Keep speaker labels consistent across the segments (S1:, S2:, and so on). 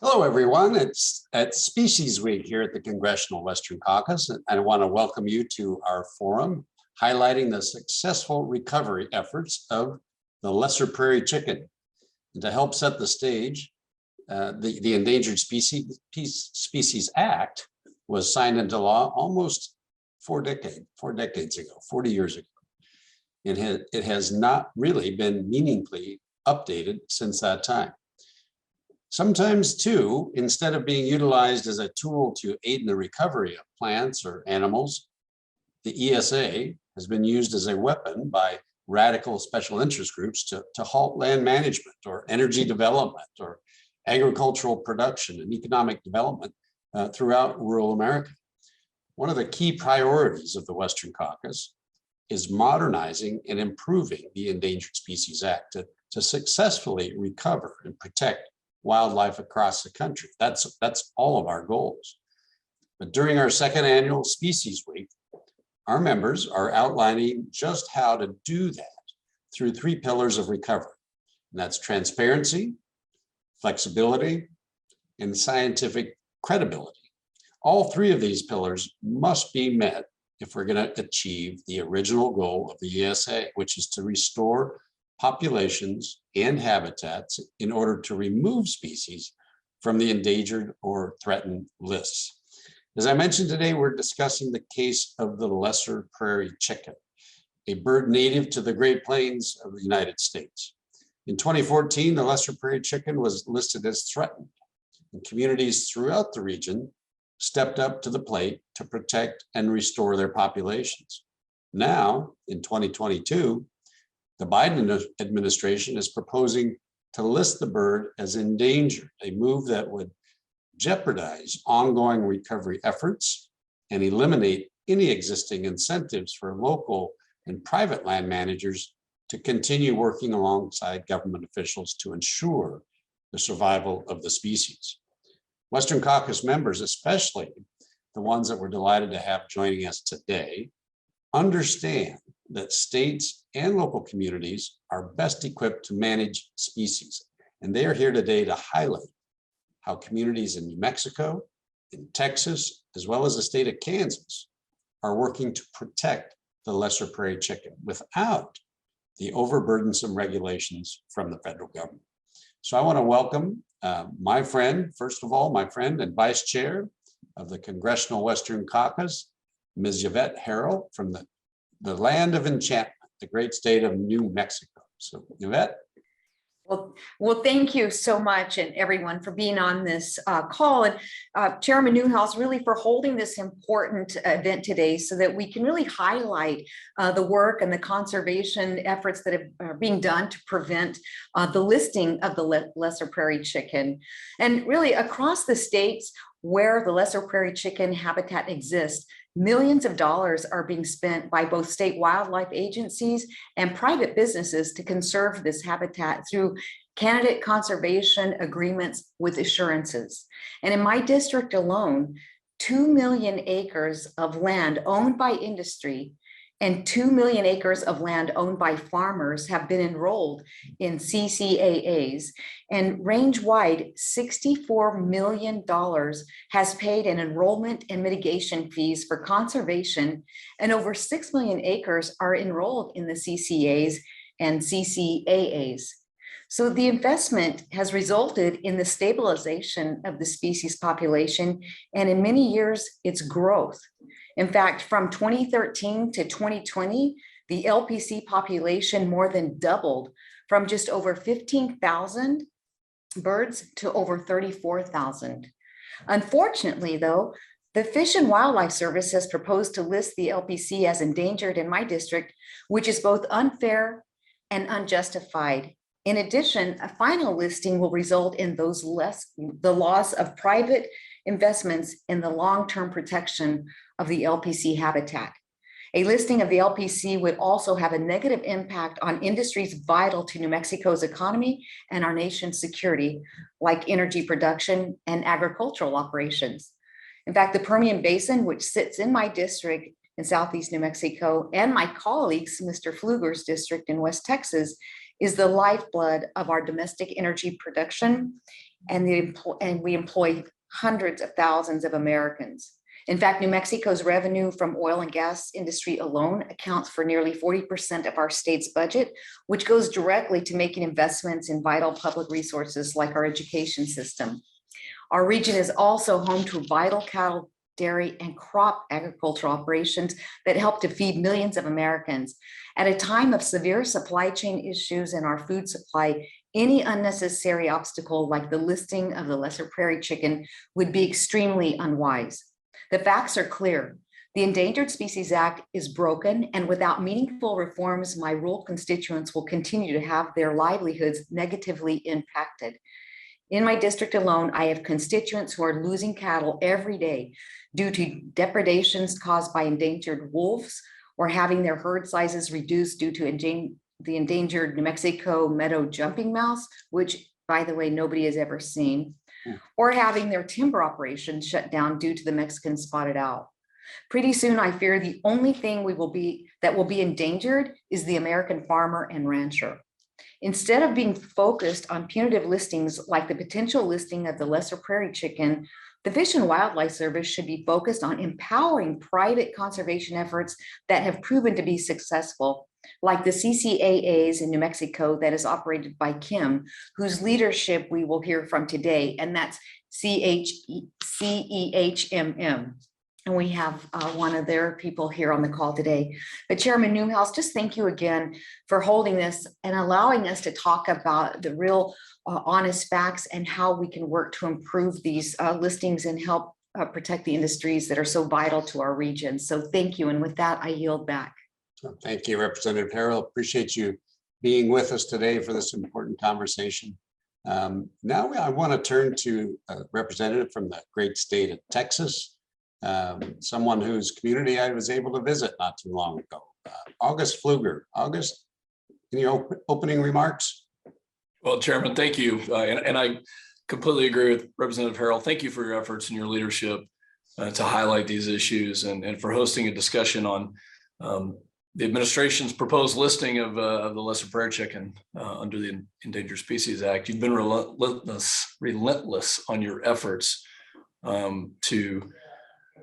S1: Hello, everyone. It's at Species Week here at the Congressional Western Caucus, and I want to welcome you to our forum highlighting the successful recovery efforts of the lesser prairie chicken. And to help set the stage, the Endangered Species Act was signed into law almost four decades ago, 40 years ago. It has not really been meaningfully updated since that time. Sometimes, too, instead of being utilized as a tool to aid in the recovery of plants or animals, the ESA has been used as a weapon by radical special interest groups to halt land management or energy development or agricultural production and economic development throughout rural America. One of the key priorities of the Western Caucus is modernizing and improving the Endangered Species Act to successfully recover and protect wildlife across the country. That's all of our goals. But during our second annual Species Week, our members are outlining just how to do that through three pillars of recovery. And that's transparency, flexibility, and scientific credibility. All three of these pillars must be met if we're going to achieve the original goal of the ESA, which is to restore populations and habitats in order to remove species from the endangered or threatened lists. As I mentioned today, we're discussing the case of the lesser prairie chicken, a bird native to the Great Plains of the United States. In 2014, the lesser prairie chicken was listed as threatened, and communities throughout the region stepped up to the plate to protect and restore their populations. Now, in 2022, the Biden administration is proposing to list the bird as endangered, a move that would jeopardize ongoing recovery efforts and eliminate any existing incentives for local and private land managers to continue working alongside government officials to ensure the survival of the species. Western Caucus members, especially the ones that we're delighted to have joining us today, understand that states and local communities are best equipped to manage species. And they are here today to highlight how communities in New Mexico, in Texas, as well as the state of Kansas are working to protect the lesser prairie chicken without the overburdensome regulations from the federal government. So I want to welcome my friend, first of all, my friend and vice chair of the Congressional Western Caucus, Ms. Yvette Herrell from the land of enchantment, the great state of New Mexico. So Yvette.
S2: Well, thank you so much, and everyone, for being on this call, and Chairman Newhouse, really for holding this important event today, so that we can really highlight the work and the conservation efforts that are being done to prevent the listing of the lesser prairie chicken, and really across the states where the lesser prairie chicken habitat exists. Millions of dollars are being spent by both state wildlife agencies and private businesses to conserve this habitat through candidate conservation agreements with assurances. And in my district alone, 2 million acres of land owned by industry and 2 million acres of land owned by farmers have been enrolled in CCAAs, and range-wide $64 million has paid in enrollment and mitigation fees for conservation, and over 6 million acres are enrolled in the CCAs and CCAAs. So the investment has resulted in the stabilization of the species population, and in many years, its growth. In fact, from 2013 to 2020, the LPC population more than doubled from just over 15,000 birds to over 34,000. Unfortunately, though, the Fish and Wildlife Service has proposed to list the LPC as endangered in my district, which is both unfair and unjustified. In addition, a final listing will result in the loss of private investments in the long-term protection of the LPC habitat. A listing of the LPC would also have a negative impact on industries vital to New Mexico's economy and our nation's security, like energy production and agricultural operations. In fact, the Permian Basin, which sits in my district in Southeast New Mexico, and my colleagues, Mr. Pfluger's district in West Texas, is the lifeblood of our domestic energy production, and we employ hundreds of thousands of Americans. In fact, New Mexico's revenue from oil and gas industry alone accounts for nearly 40% of our state's budget, which goes directly to making investments in vital public resources like our education system. Our region is also home to vital cattle, dairy, and crop agricultural operations that help to feed millions of Americans. At a time of severe supply chain issues in our food supply, any unnecessary obstacle like the listing of the lesser prairie chicken would be extremely unwise. The facts are clear. The Endangered Species Act is broken, and without meaningful reforms, my rural constituents will continue to have their livelihoods negatively impacted. In my district alone, I have constituents who are losing cattle every day due to depredations caused by endangered wolves, or having their herd sizes reduced due to the endangered New Mexico meadow jumping mouse, which, by the way, nobody has ever seen, or having their timber operations shut down due to the Mexican spotted owl. Pretty soon, I fear the only thing that will be endangered is the American farmer and rancher. Instead of being focused on punitive listings like the potential listing of the lesser prairie chicken, the Fish and Wildlife Service should be focused on empowering private conservation efforts that have proven to be successful, like the CCAAs in New Mexico that is operated by Kim, whose leadership we will hear from today, and that's CEHMM. And we have one of their people here on the call today. But Chairman Newhouse, just thank you again for holding this and allowing us to talk about the real honest facts and how we can work to improve these listings and help protect the industries that are so vital to our region. So thank you. And with that, I yield back.
S1: Thank you, Representative Herrell. Appreciate you being with us today for this important conversation. Now I want to turn to a representative from the great state of Texas, someone whose community I was able to visit not too long ago, August Pfluger. August, any opening remarks?
S3: Well, Chairman, thank you. And I completely agree with Representative Herrell. Thank you for your efforts and your leadership to highlight these issues and for hosting a discussion on the administration's proposed listing of the lesser prairie chicken under the Endangered Species Act. You've been relentless on your efforts to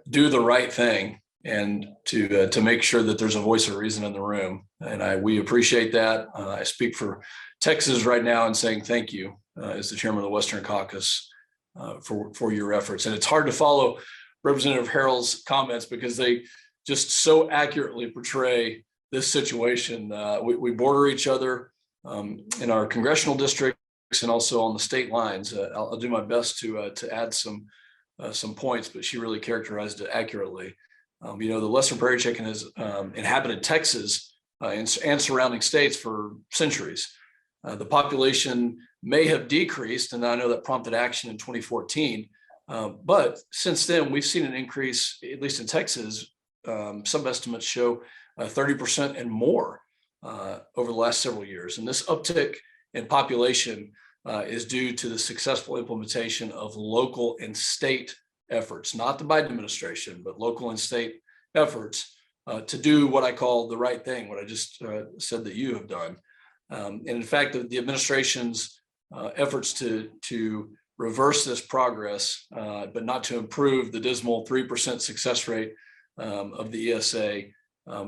S3: do the right thing and to make sure that there's a voice of reason in the room. And we appreciate that. I speak for Texas right now in saying thank you as the chairman of the Western Caucus for your efforts. And it's hard to follow Representative Herrell's comments because they just so accurately portray this situation. We border each other in our congressional districts and also on the state lines. I'll do my best to add some points, but she really characterized it accurately. The lesser prairie chicken has inhabited Texas and surrounding states for centuries. The population may have decreased, and I know that prompted action in 2014. But since then, we've seen an increase, at least in Texas. Some estimates show 30% and more over the last several years. And this uptick in population is due to the successful implementation of local and state efforts, not the Biden administration, but local and state efforts to do what I call the right thing, what I just said that you have done. And in fact, the administration's efforts to reverse this progress, but not to improve the dismal 3% success rate of the ESA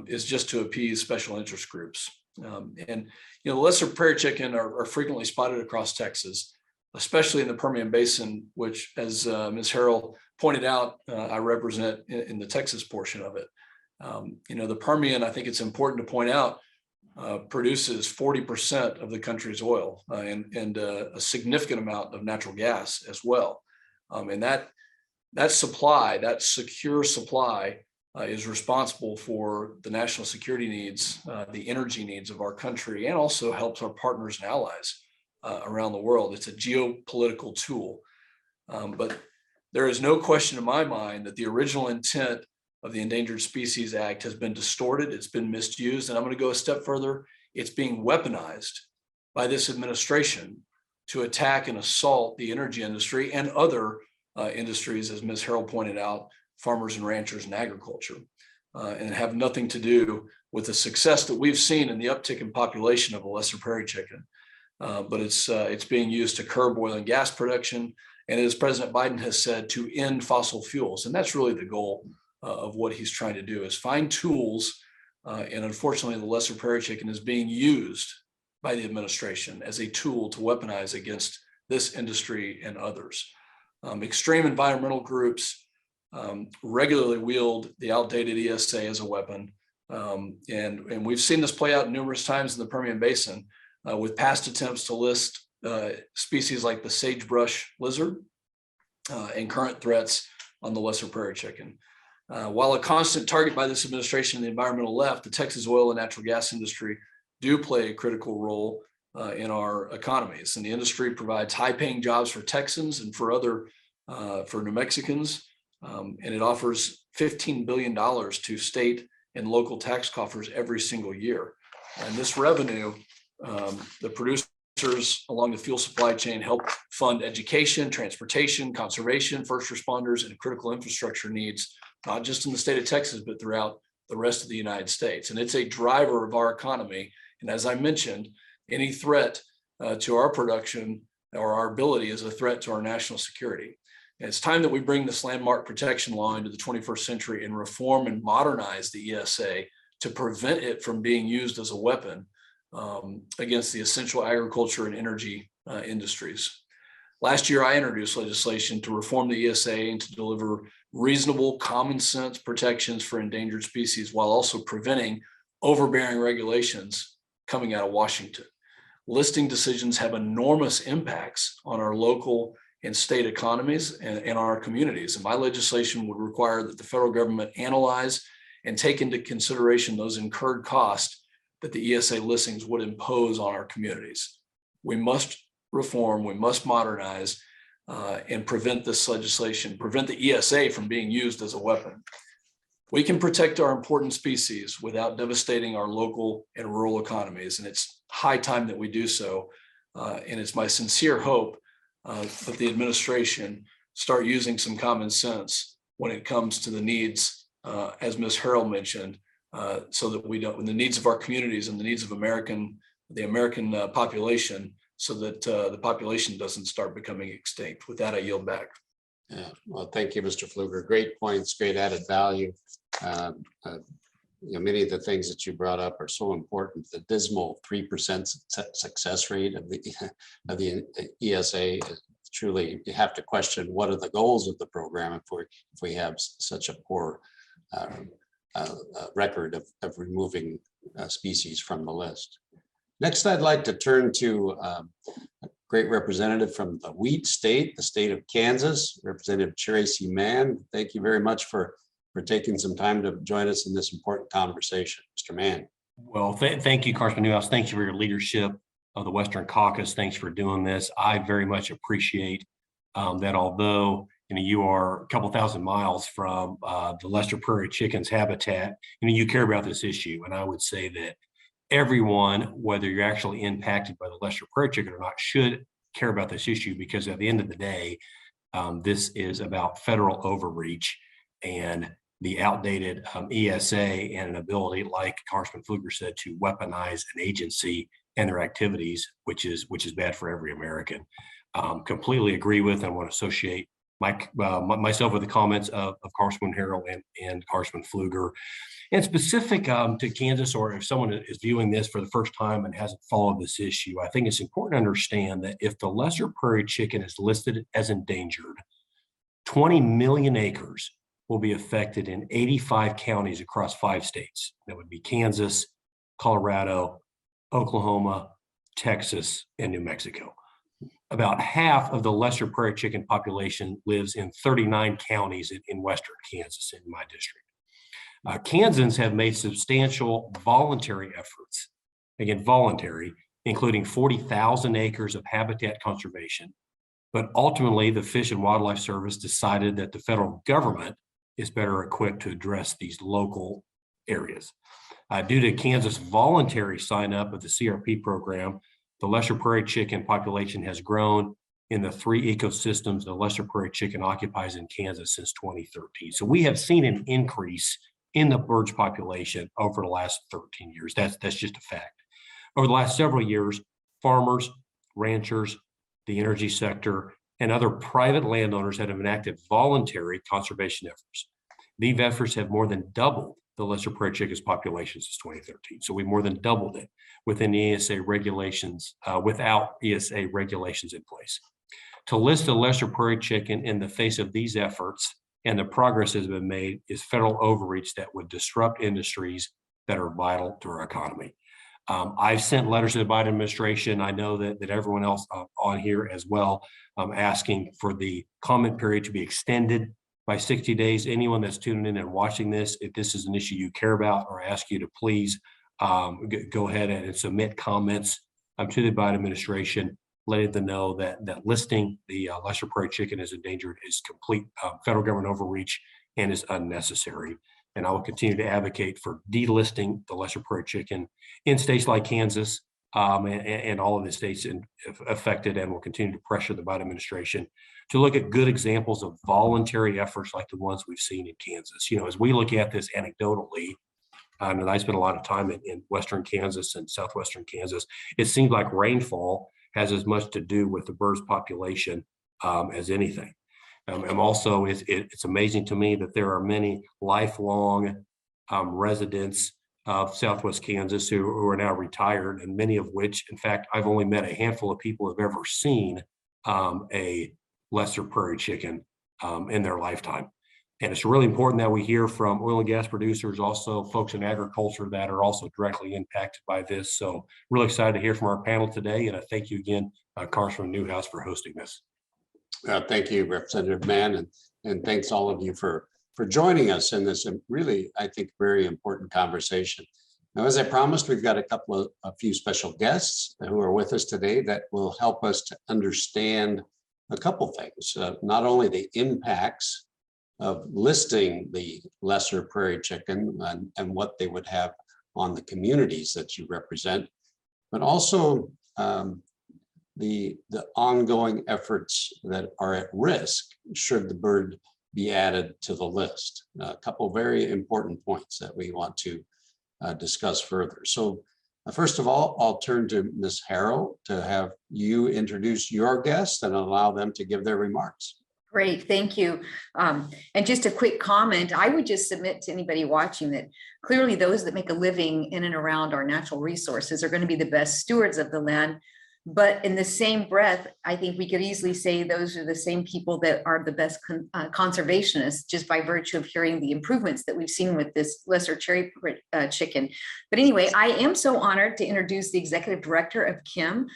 S3: is just to appease special interest groups. The lesser prairie chicken are frequently spotted across Texas, especially in the Permian Basin, which, as Ms. Herrell pointed out, I represent in the Texas portion of it. The Permian, I think it's important to point out, produces 40% of the country's oil and a significant amount of natural gas as well. And that supply, that secure supply, is responsible for the national security needs, the energy needs of our country, and also helps our partners and allies around the world. It's a geopolitical tool. But there is no question in my mind that the original intent of the Endangered Species Act has been distorted, it's been misused, and I'm going to go a step further. It's being weaponized by this administration to attack and assault the energy industry and other industries, as Ms. Herrell pointed out, farmers and ranchers and agriculture. and have nothing to do with the success that we've seen in the uptick in population of the lesser prairie chicken. But it's being used to curb oil and gas production, and as President Biden has said, to end fossil fuels. And that's really the goal of what he's trying to do, is find tools. And unfortunately, the lesser prairie chicken is being used by the administration as a tool to weaponize against this industry and others. Extreme environmental groups regularly wield the outdated ESA as a weapon. And we've seen this play out numerous times in the Permian Basin with past attempts to list species like the sagebrush lizard and current threats on the lesser prairie chicken. While a constant target by this administration and the environmental left, the Texas oil and natural gas industry do play a critical role in our economies. And the industry provides high-paying jobs for Texans and for New Mexicans. And it offers $15 billion to state and local tax coffers every single year. And this revenue, the producers along the fuel supply chain help fund education, transportation, conservation, first responders, and critical infrastructure needs, not just in the state of Texas, but throughout the rest of the United States. And it's a driver of our economy. And as I mentioned, any threat to our production or our ability is a threat to our national security. And it's time that we bring this landmark protection law into the 21st century and reform and modernize the ESA to prevent it from being used as a weapon against the essential agriculture and energy industries. Last year, I introduced legislation to reform the ESA and to deliver reasonable, common sense protections for endangered species while also preventing overbearing regulations coming out of Washington. Listing decisions have enormous impacts on our local and state economies and our communities. And my legislation would require that the federal government analyze and take into consideration those incurred costs that the ESA listings would impose on our communities. We must reform, we must modernize, and prevent this legislation, prevent the ESA from being used as a weapon. We can protect our important species without devastating our local and rural economies, and it's high time that we do so. And it's my sincere hope that the administration start using some common sense when it comes to the needs, as Ms. Herrell mentioned, so that we don't, when the needs of our communities and the needs of the American population, so that the population doesn't start becoming extinct. With that, I yield back.
S1: Yeah, well, thank you, Mr. Pfluger. Great points, great added value. Many of the things that you brought up are so important. The dismal 3% success rate of the ESA, truly, you have to question what are the goals of the program if we have such a poor record of removing species from the list. Next, I'd like to turn to a great representative from the wheat state, the state of Kansas, Representative Tracey Mann. Thank you very much for taking some time to join us in this important conversation. Mr. Mann.
S4: Well, thank you, Congressman Newhouse. Thank you for your leadership of the Western Caucus. Thanks for doing this. I very much appreciate that although you are a couple thousand miles from the lesser prairie chickens habitat, you care about this issue. And I would say that everyone, whether you're actually impacted by the lesser prairie chicken or not, should care about this issue, because at the end of the day, this is about federal overreach and the outdated ESA and an ability, like Congressman Pfluger said, to weaponize an agency and their activities, which is bad for every American. Completely agree with and want to associate myself with the comments of Congressman Herrel and Congressman Pfluger. And specific to Kansas, or if someone is viewing this for the first time and hasn't followed this issue, I think it's important to understand that if the lesser prairie chicken is listed as endangered, 20 million acres will be affected in 85 counties across 5 states. That would be Kansas, Colorado, Oklahoma, Texas, and New Mexico. About half of the lesser prairie chicken population lives in 39 counties in western Kansas, in my district. Kansans have made substantial voluntary efforts, again, voluntary, including 40,000 acres of habitat conservation. But ultimately, the Fish and Wildlife Service decided that the federal government is better equipped to address these local areas. Due to Kansas' voluntary sign up of the CRP program, the lesser prairie chicken population has grown in the 3 ecosystems the lesser prairie chicken occupies in Kansas since 2013. So we have seen an increase in the bird's population over the last 13 years. That's just a fact. Over the last several years, farmers, ranchers, the energy sector, and other private landowners have enacted voluntary conservation efforts. These efforts have more than doubled the lesser prairie chickens population since 2013. So we more than doubled it within the ESA regulations, without ESA regulations in place. To list the lesser prairie chicken in the face of these efforts and the progress has been made is federal overreach that would disrupt industries that are vital to our economy. I've sent letters to the Biden administration. I know that everyone else on here as well, asking for the comment period to be extended by 60 days. Anyone that's tuning in and watching this, if this is an issue you care about, or ask you to please go ahead and submit comments to the Biden administration, letting them know that listing the lesser prairie chicken as endangered is complete federal government overreach and is unnecessary. And I will continue to advocate for delisting the lesser prairie chicken in states like Kansas and all of the states affected, and will continue to pressure the Biden administration to look at good examples of voluntary efforts like the ones we've seen in Kansas. You know, as we look at this anecdotally, and I spent a lot of time in Western Kansas and Southwestern Kansas, it seems like rainfall has as much to do with the bird's population as anything. And also, it's amazing to me that there are many lifelong residents of Southwest Kansas who are now retired, and many of which, in fact, I've only met a handful of people who have ever seen a lesser prairie chicken in their lifetime. And it's really important that we hear from oil and gas producers, also folks in agriculture that are also directly impacted by this. So really excited to hear from our panel today. And I thank you again, Congressman Newhouse, for hosting this.
S1: Thank you, Representative Mann, and thanks all of you for joining us in this really, I think, very important conversation. Now, as I promised, we've got a few special guests who are with us today that will help us to understand a couple things, not only the impacts of listing the lesser prairie chicken and what they would have on the communities that you represent, but also the ongoing efforts that are at risk should the bird be added to the list. A couple of very important points that we want to discuss further. So first of all, I'll turn to Ms. Herrell to have you introduce your guests and allow them to give their remarks.
S2: Great, thank you. And just a quick comment, I would just submit to anybody watching that clearly those that make a living in and around our natural resources are going to be the best stewards of the land. But in the same breath, I think we could easily say those are the same people that are the best conservationists, just by virtue of hearing the improvements that we've seen with this lesser cherry chicken. But anyway, I am so honored to introduce the executive director of KIM,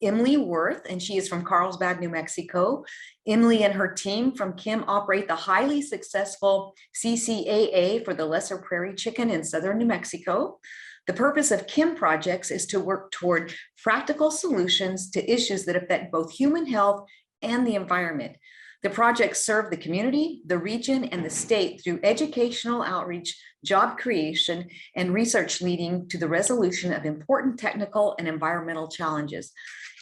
S2: Emily Worth, and she is from Carlsbad, New Mexico. Emily and her team from KIM operate the highly successful CCAA for the lesser prairie chicken in southern New Mexico. The purpose of KIM projects is to work toward practical solutions to issues that affect both human health and the environment. The projects serve the community, the region, and the state through educational outreach, job creation, and research leading to the resolution of important technical and environmental challenges.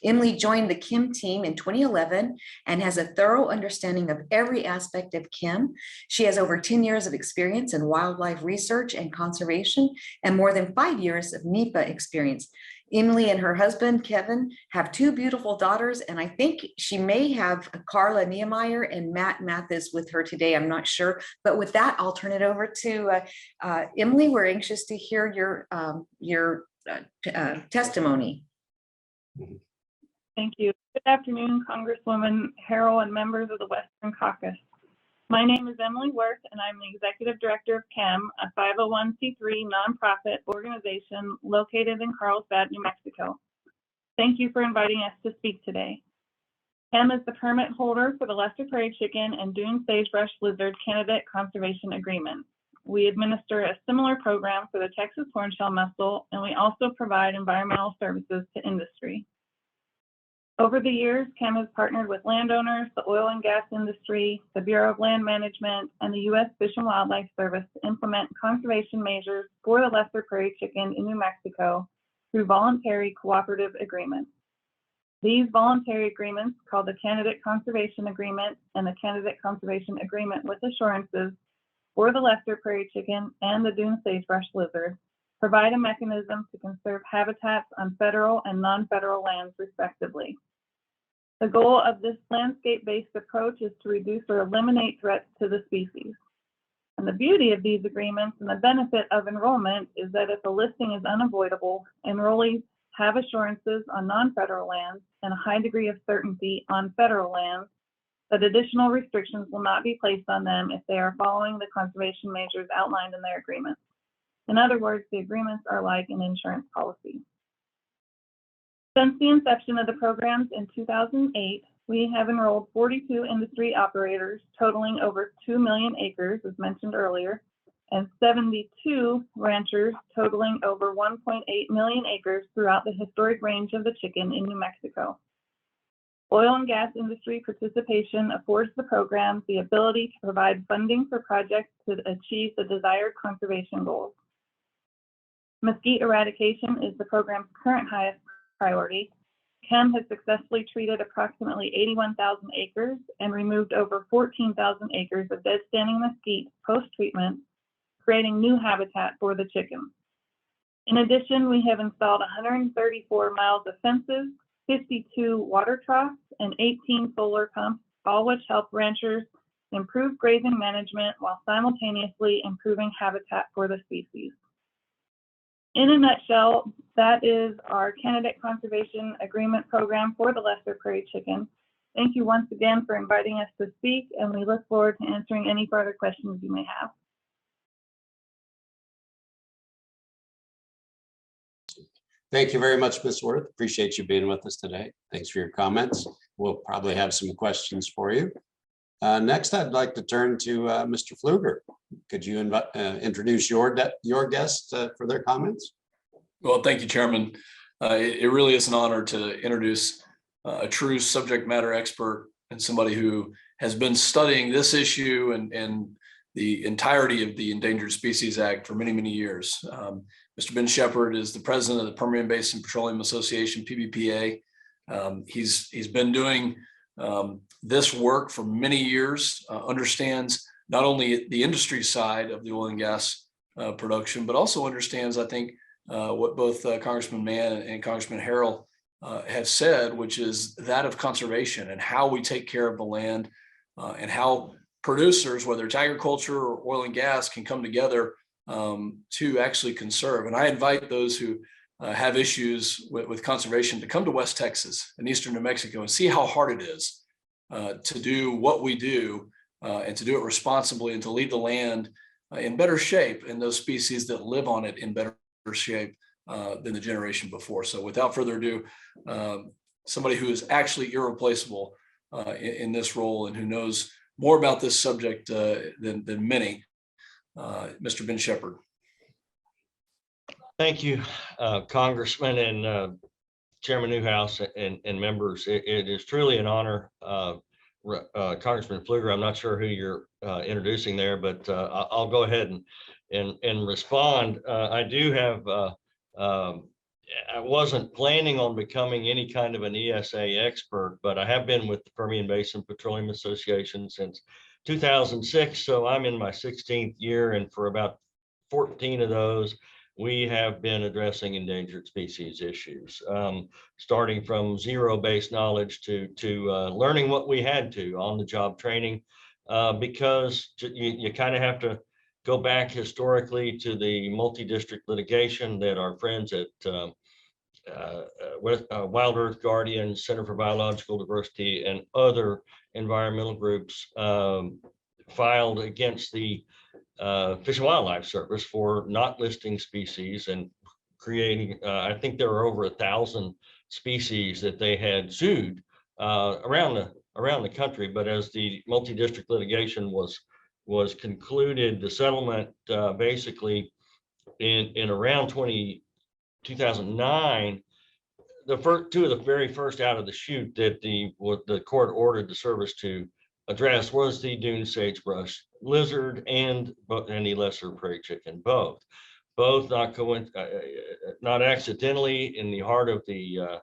S2: Emily joined the KIM team in 2011 and has a thorough understanding of every aspect of KIM. She has over 10 years of experience in wildlife research and conservation and more than 5 years of NEPA experience. Emily and her husband, Kevin, have 2 beautiful daughters, and I think she may have Carla Niemeyer and Matt Mathis with her today. I'm not sure, but with that, I'll turn it over to Emily. We're anxious to hear your testimony.
S5: Thank you. Good afternoon, Congresswoman Herrell and members of the Western Caucus. My name is Emily Worth, and I'm the Executive Director of KIM, a 501c3 nonprofit organization located in Carlsbad, New Mexico. Thank you for inviting us to speak today. KIM is the permit holder for the lesser prairie chicken and dune sagebrush lizard candidate conservation agreement. We administer a similar program for the Texas hornshell mussel, and we also provide environmental services to industry. Over the years, KIM has partnered with landowners, the oil and gas industry, the Bureau of Land Management, and the U.S. Fish and Wildlife Service to implement conservation measures for the lesser prairie chicken in New Mexico through voluntary cooperative agreements. These voluntary agreements, called the Candidate Conservation Agreement and the Candidate Conservation Agreement with Assurances, for the lesser prairie chicken and the dune sagebrush lizard, provide a mechanism to conserve habitats on federal and non-federal lands respectively. The goal of this landscape-based approach is to reduce or eliminate threats to the species. And the beauty of these agreements and the benefit of enrollment is that if a listing is unavoidable, enrollees have assurances on non-federal lands and a high degree of certainty on federal lands that additional restrictions will not be placed on them if they are following the conservation measures outlined in their agreements. In other words, the agreements are like an insurance policy. Since the inception of the programs in 2008, we have enrolled 42 industry operators totaling over 2 million acres, as mentioned earlier, and 72 ranchers totaling over 1.8 million acres throughout the historic range of the chicken in New Mexico. Oil and gas industry participation affords the program the ability to provide funding for projects to achieve the desired conservation goals. Mesquite eradication is the program's current highest priority. CHEM has successfully treated approximately 81,000 acres and removed over 14,000 acres of dead standing mesquite post-treatment, creating new habitat for the chicken. In addition, we have installed 134 miles of fences, 52 water troughs, and 18 solar pumps, all which help ranchers improve grazing management while simultaneously improving habitat for the species. In a nutshell, that is our candidate conservation agreement program for the lesser prairie chicken. Thank you once again for inviting us to speak, and we look forward to answering any further questions you may have.
S1: Thank you very much, Ms. Worth. Appreciate you being with us today. Thanks for your comments. We'll probably have some questions for you. Next, I'd like to turn to Mr. Pfluger. Could you introduce your guests for their comments?
S3: Well, thank you, Chairman. It really is an honor to introduce a true subject matter expert and somebody who has been studying this issue and the entirety of the Endangered Species Act for many, many years. Mr. Ben Sheppard is the president of the Permian Basin Petroleum Association, PBPA. He's been doing this work for many years, understands not only the industry side of the oil and gas production, but also understands, I think, what both Congressman Mann and Congressman Herrel have said, which is that of conservation and how we take care of the land and how producers, whether it's agriculture or oil and gas, can come together to actually conserve. And I invite those who have issues with conservation to come to West Texas and Eastern New Mexico and see how hard it is to do what we do and to do it responsibly and to leave the land in better shape and those species that live on it in better shape than the generation before. So without further ado, somebody who is actually irreplaceable in this role and who knows more about this subject than many, Mr. Ben Sheppard.
S6: Thank you, Congressman and Chairman Newhouse and members. It is truly an honor. Congressman Pfluger, I'm not sure who you're introducing there, but I'll go ahead and respond. I do have, I wasn't planning on becoming any kind of an ESA expert, but I have been with the Permian Basin Petroleum Association since 2006. So I'm in my 16th year, and for about 14 of those, we have been addressing endangered species issues, starting from zero-based knowledge to learning what we had to on the job training, because you kind of have to go back historically to the multi-district litigation that our friends at Wild Earth Guardian, Center for Biological Diversity, and other environmental groups filed against the Fish and Wildlife Service for not listing species and creating, I think there were over 1,000 species that they had sued around the country. But as the multi-district litigation was concluded, the settlement basically in around 2009, two of the very first out of the chute that the court ordered the service to address was the dune sagebrush lizard and the lesser prairie chicken, both not accidentally in the heart of the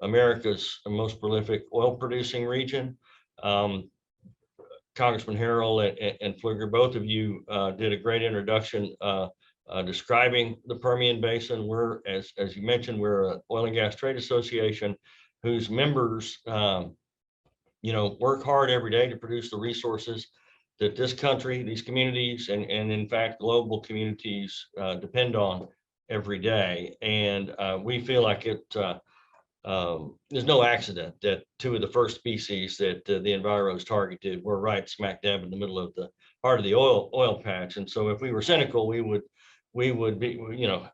S6: America's most prolific oil producing region. Congressman Herrell and Pfluger, both of you did a great introduction describing the Permian Basin. We're, as you mentioned, we're an oil and gas trade association whose members, work hard every day to produce the resources that this country, these communities, and in fact, global communities depend on every day. And we feel like there's no accident that two of the first species that the Enviros targeted were right smack dab in the middle of the heart of the oil patch. And so if we were cynical, we would be,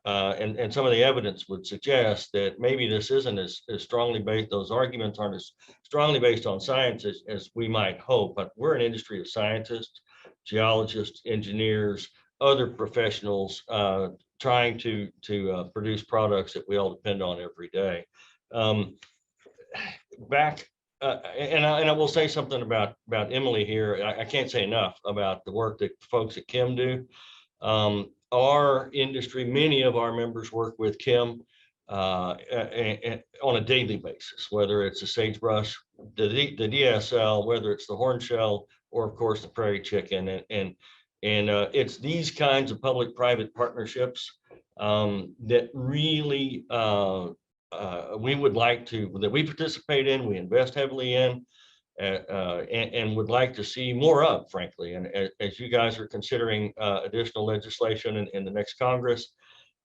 S6: and some of the evidence would suggest that maybe this isn't as strongly based, those arguments aren't as strongly based on science as we might hope, but we're an industry of scientists, geologists, engineers, other professionals trying to produce products that we all depend on every day. And I will say something about Emily here. I can't say enough about the work that folks at Kim do. Our industry, many of our members work with Kim on a daily basis, whether it's the sagebrush, the DSL, whether it's the horn shell, or of course the prairie chicken. And it's these kinds of public-private partnerships that really we would like that we participate in, we invest heavily in, and would like to see more of, frankly. And as you guys are considering additional legislation in the next Congress,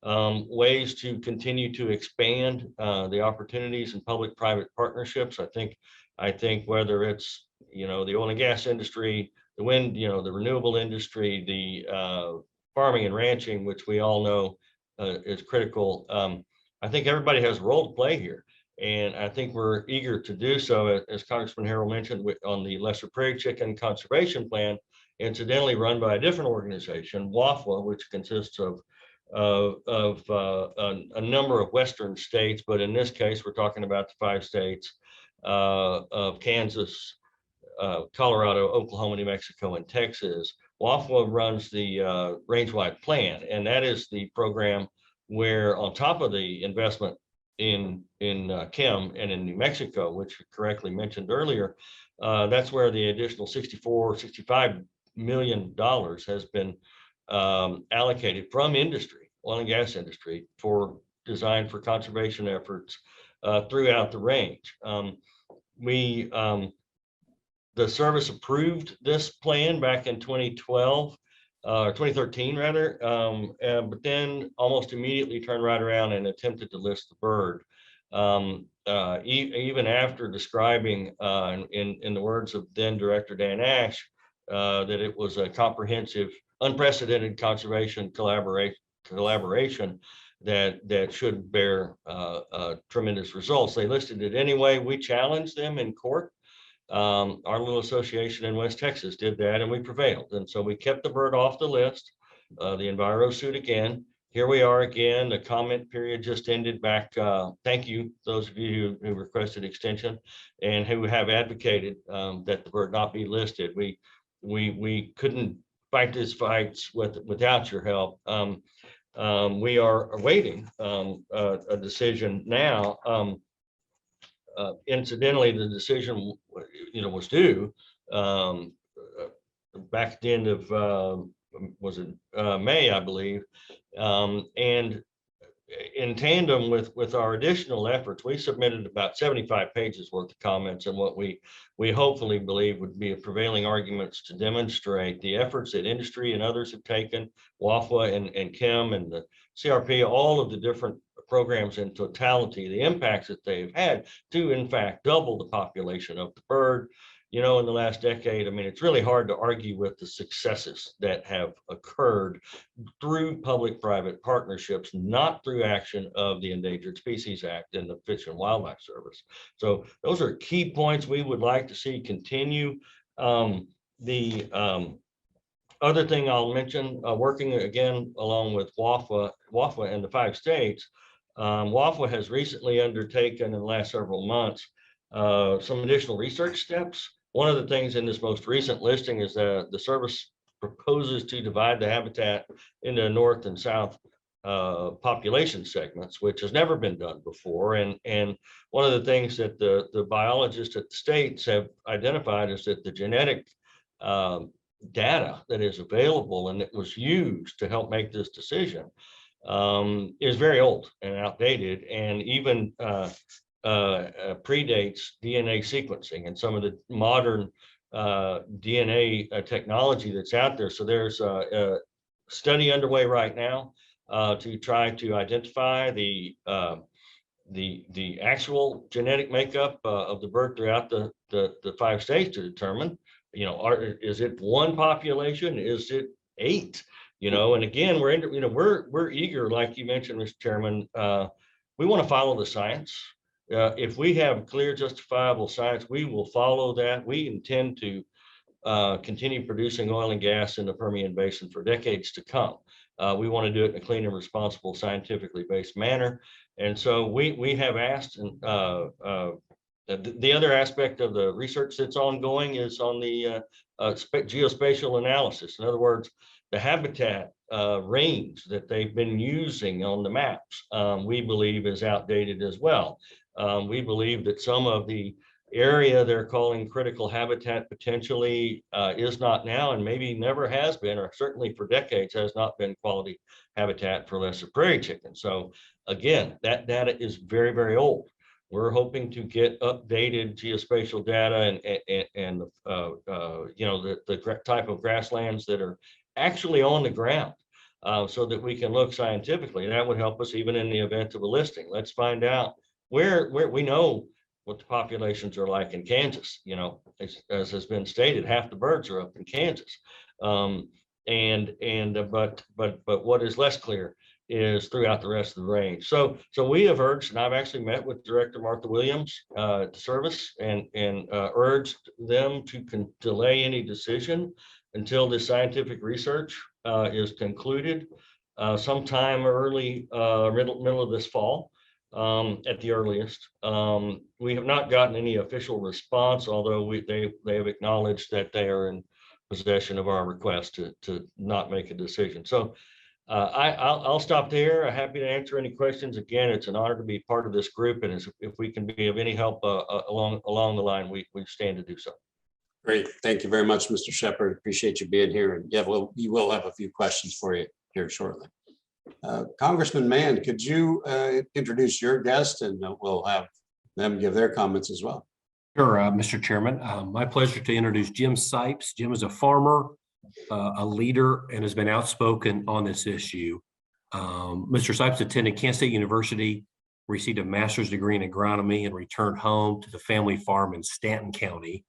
S6: ways to continue to expand the opportunities in public-private partnerships. I think whether it's the oil and gas industry, the wind, the renewable industry, the farming and ranching, which we all know is critical. I think everybody has a role to play here. And I think we're eager to do so, as Congressman Herrell mentioned, on the Lesser Prairie Chicken Conservation Plan, incidentally run by a different organization, WAFWA, which consists of a number of Western states, but in this case, we're talking about the 5 states of Kansas, Colorado, Oklahoma, New Mexico, and Texas. WAFWA runs the range-wide plan, and that is the program where, on top of the investment in Kim and in New Mexico, which you correctly mentioned earlier, that's where the additional $65 million has been allocated from industry, oil and gas industry, designed for conservation efforts throughout the range. The service approved this plan back in 2012. 2013 rather, but then almost immediately turned right around and attempted to list the bird. Even after describing, in the words of then Director Dan Ash, that it was a comprehensive, unprecedented conservation collaboration that should bear tremendous results. They listed it anyway. We challenged them in court. Our little association in West Texas did that, and we prevailed. And so we kept the bird off the list. The Enviro sued again. Here we are again. The comment period just ended back. Thank you, those of you who requested extension and who have advocated that the bird not be listed. We couldn't fight these fights without your help. We are awaiting a decision now. Incidentally, the decision, was due back at the end of May, I believe, and in tandem with our additional efforts, we submitted about 75 pages worth of comments and what we hopefully believe would be a prevailing arguments to demonstrate the efforts that industry and others have taken, WAFWA and Kim and the CRP, all of the different programs in totality, the impacts that they've had to, in fact, double the population of the bird, in the last decade. I mean, it's really hard to argue with the successes that have occurred through public-private partnerships, not through action of the Endangered Species Act and the Fish and Wildlife Service. So those are key points we would like to see continue. The other thing I'll mention, working again along with WAFWA and the 5 states, WAFWA has recently undertaken in the last several months some additional research steps. One of the things in this most recent listing is that the service proposes to divide the habitat into north and south population segments, which has never been done before. And one of the things that the biologists at the states have identified is that the genetic data that is available and that was used to help make this decision is very old and outdated, and even predates DNA sequencing and some of the modern DNA technology that's out there. So there's a study underway right now to try to identify the actual genetic makeup of the bird throughout the 5 states to determine, is it one population? Is it 8? And again, we're eager, like you mentioned, Mr. Chairman. We want to follow the science. If we have clear, justifiable science, we will follow that. We intend to continue producing oil and gas in the Permian Basin for decades to come. We want to do it in a clean and responsible, scientifically based manner. And so we have asked, and the other aspect of the research that's ongoing is on the geospatial analysis. In other words, the habitat range that they've been using on the maps, we believe is outdated as well. We believe that some of the area they're calling critical habitat potentially is not now, and maybe never has been, or certainly for decades has not been quality habitat for lesser prairie chicken. So again, that data is very, very old. We're hoping to get updated geospatial data and the type of grasslands that are actually on the ground, so that we can look scientifically. And that would help us even in the event of a listing. Let's find out where we know what the populations are like in Kansas. As has been stated, half the birds are up in Kansas. But what is less clear is throughout the rest of the range. So we have urged, and I've actually met with Director Martha Williams at the service and urged them to delay any decision until the scientific research is concluded sometime early, middle of this fall. At the earliest. We have not gotten any official response, although they have acknowledged that they are in possession of our request to not make a decision. So I'll stop there. I'm happy to answer any questions. Again, it's an honor to be part of this group, and if we can be of any help along the line, we stand to do so.
S1: Great. Thank you very much, Mr. Sheppard. Appreciate you being here. And yeah, we will have a few questions for you here shortly. Congressman Mann, could you introduce your guest, and we'll have them give their comments as well.
S4: Sure, Mr. Chairman. My pleasure to introduce Jim Sipes. Jim is a farmer, a leader, and has been outspoken on this issue. Mr. Sipes attended Kansas State University, received a master's degree in agronomy, and returned home to the family farm in Stanton County,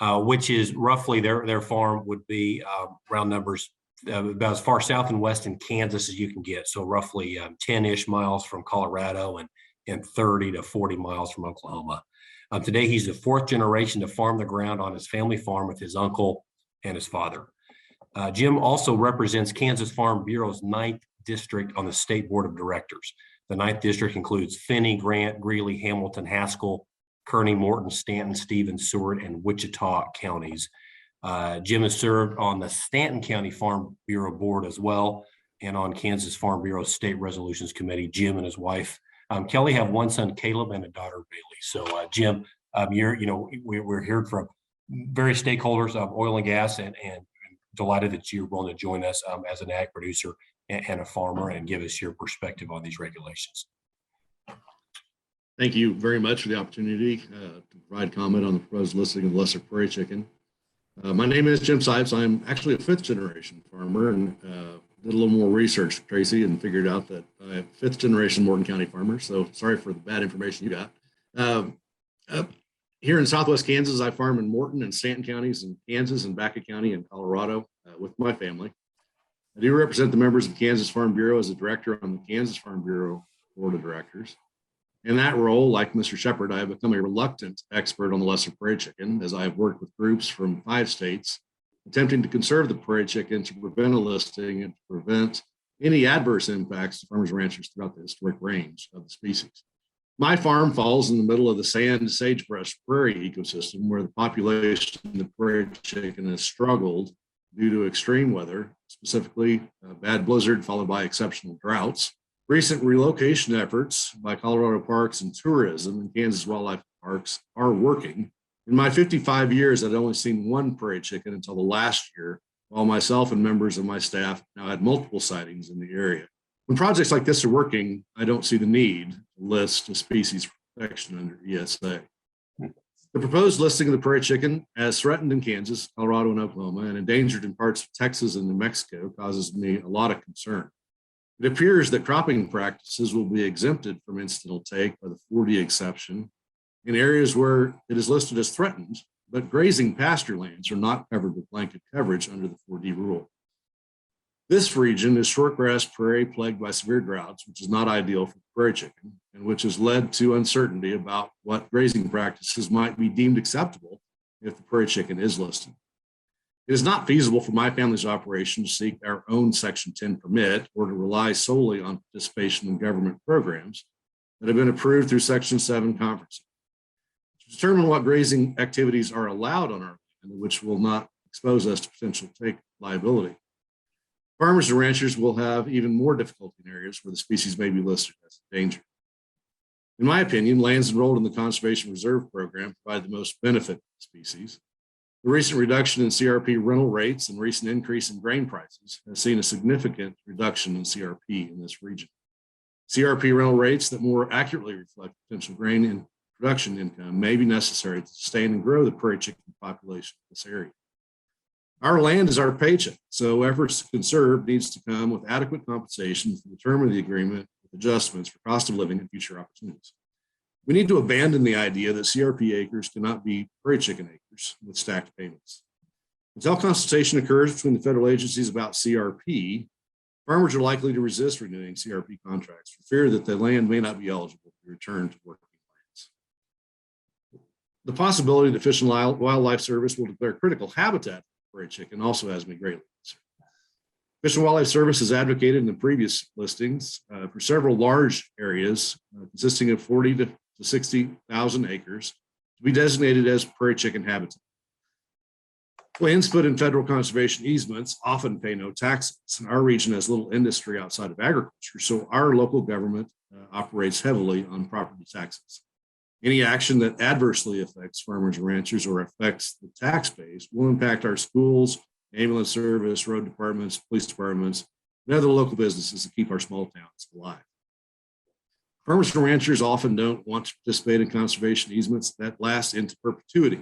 S4: which is roughly their farm would be round numbers about as far south and west in Kansas as you can get. So roughly 10-ish miles from Colorado and 30 to 40 miles from Oklahoma. Today, he's the 4th generation to farm the ground on his family farm with his uncle and his father. Jim also represents Kansas Farm Bureau's 9th district on the state board of directors. The 9th district includes Finney, Grant, Greeley, Hamilton, Haskell, Kearney, Morton, Stanton, Stevens, Seward, and Wichita counties. Jim has served on the Stanton County Farm Bureau Board as well, and on Kansas Farm Bureau's State Resolutions Committee. Jim and his wife, Kelly, have one son, Caleb, and a daughter, Bailey. So, Jim, we're here from various stakeholders of oil and gas, and delighted that you're willing to join us as an ag producer and a farmer and give us your perspective on these regulations.
S7: Thank you very much for the opportunity to provide comment on the proposed listing of lesser prairie chicken. My name is Jim Sipes. I'm actually a 5th generation farmer, and did a little more research, Tracy, and figured out that I have 5th generation Morton County farmer. So sorry for the bad information you got. Here in Southwest Kansas, I farm in Morton and Stanton counties in Kansas and Baca County in Colorado with my family. I do represent the members of Kansas Farm Bureau as a director on the Kansas Farm Bureau Board of Directors. In that role, like Mr. Sheppard, I have become a reluctant expert on the lesser prairie chicken, as I have worked with groups from 5 states attempting to conserve the prairie chicken to prevent a listing and to prevent any adverse impacts to farmers and ranchers throughout the historic range of the species. My farm falls in the middle of the sand sagebrush prairie ecosystem, where the population of the prairie chicken has struggled due to extreme weather, specifically a bad blizzard followed by exceptional droughts. Recent relocation efforts by Colorado Parks and Tourism and Kansas Wildlife Parks are working, In my 55 years, I'd only seen one prairie chicken until the last year, while myself and members of my staff now had multiple sightings in the area. When projects like this are working, I don't see the need to list a species protection under ESA. The proposed listing of the prairie chicken as threatened in Kansas, Colorado, and Oklahoma, and endangered in parts of Texas and New Mexico causes me a lot of concern. It appears that cropping practices will be exempted from incidental take by the 4D exception in areas where it is listed as threatened, but grazing pasture lands are not covered with blanket coverage under the 4D rule. This region is shortgrass prairie plagued by severe droughts, which is not ideal for prairie chicken, and which has led to uncertainty about what grazing practices might be deemed acceptable if the prairie chicken is listed. It is not feasible for my family's operation to seek our own Section 10 permit or to rely solely on participation in government programs that have been approved through Section 7 conferencing. To determine what grazing activities are allowed on our land, which will not expose us to potential take liability, farmers and ranchers will have even more difficulty in areas where the species may be listed as endangered. In my opinion, lands enrolled in the Conservation Reserve Program provide the most benefit to the species. The recent reduction in CRP rental rates and recent increase in grain prices has seen a significant reduction in CRP in this region. CRP rental rates that more accurately reflect potential grain and production income may be necessary to sustain and grow the prairie chicken population in this area. Our land is our paycheck, so efforts to conserve needs to come with adequate compensation for the term of the agreement with adjustments for cost of living and future opportunities. We need to abandon the idea that CRP acres cannot be prairie chicken acres with stacked payments. Until consultation occurs between the federal agencies about CRP, farmers are likely to resist renewing CRP contracts for fear that the land may not be eligible to return to working lands. The possibility that Fish and Wildlife Service will declare critical habitat prairie chicken also has me greatly concerned. Fish and Wildlife Service has advocated in the previous listings for several large areas consisting of 40 to 60,000 acres to be designated as prairie chicken habitat. Lands put in federal conservation easements often pay no taxes. Our region has little industry outside of agriculture, so our local government operates heavily on property taxes. Any action that adversely affects farmers and ranchers or affects the tax base will impact our schools, ambulance service, road departments, police departments, and other local businesses that keep our small towns alive. Farmers and ranchers often don't want to participate in conservation easements that last into perpetuity.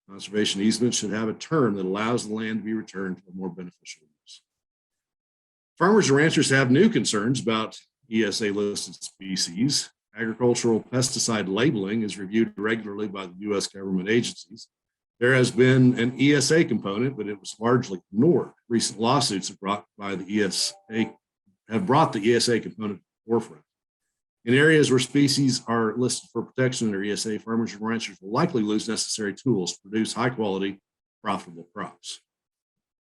S7: Conservation easements should have a term that allows the land to be returned to a more beneficial use. Farmers and ranchers have new concerns about ESA listed species. Agricultural pesticide labeling is reviewed regularly by the U.S. government agencies. There has been an ESA component, but it was largely ignored. Recent lawsuits have brought the ESA component to the forefront. In areas where species are listed for protection under ESA, farmers and ranchers will likely lose necessary tools to produce high-quality, profitable crops.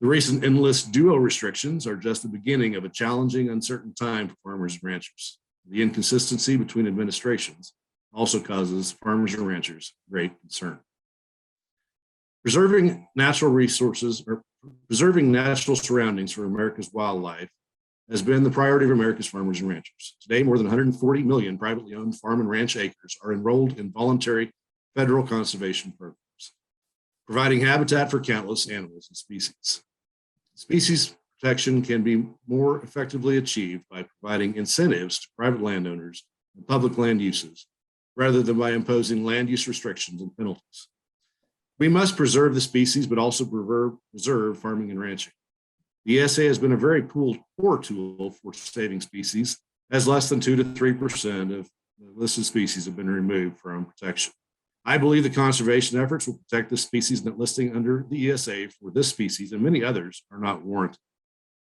S7: The recent enlist duo restrictions are just the beginning of a challenging, uncertain time for farmers and ranchers. The inconsistency between administrations also causes farmers and ranchers great concern. Preserving natural resources or preserving natural surroundings for America's wildlife has been the priority of America's farmers and ranchers. Today, more than 140 million privately owned farm and ranch acres are enrolled in voluntary federal conservation programs, providing habitat for countless animals and species. Species protection can be more effectively achieved by providing incentives to private landowners and public land uses, rather than by imposing land use restrictions and penalties. We must preserve the species, but also preserve farming and ranching. The ESA has been a very poor tool for saving species, as less than 2 to 3% of listed species have been removed from protection. I believe the conservation efforts will protect the species that listing under the ESA for this species and many others are not warranted.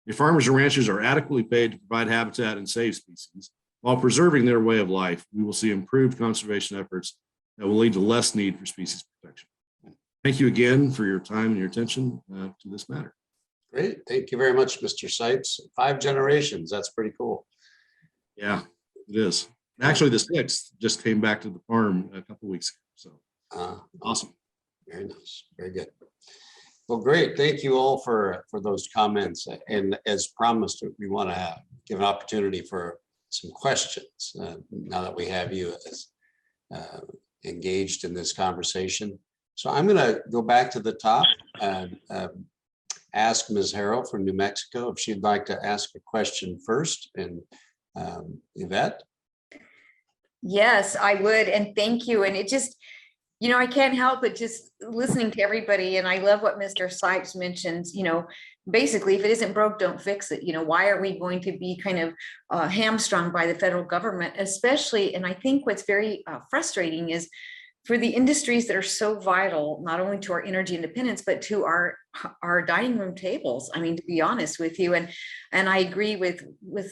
S7: If farmers and ranchers are adequately paid to provide habitat and save species while preserving their way of life, we will see improved conservation efforts that will lead to less need for species protection. Thank you again for your time and your attention to this matter.
S1: Great. Thank you very much, Mr. Sipes. 5 generations. That's pretty cool.
S7: Yeah, it is. Actually, the 6th just came back to the farm a couple of weeks ago. So
S1: Awesome. Very nice. Very good. Well, great. Thank you all for those comments. And as promised, we want to give an opportunity for some questions now that we have you as engaged in this conversation. So I'm going to go back to the top and ask Ms. Herrell from New Mexico if she'd like to ask a question first. And Yvette?
S2: Yes, I would. And thank you. And it just, I can't help but just listening to everybody. And I love what Mr. Sipes mentioned, basically, if it isn't broke, don't fix it. Why are we going to be kind of hamstrung by the federal government, especially? And I think what's very frustrating is for the industries that are so vital, not only to our energy independence, but to our dining room tables. I mean, to be honest with you, and I agree with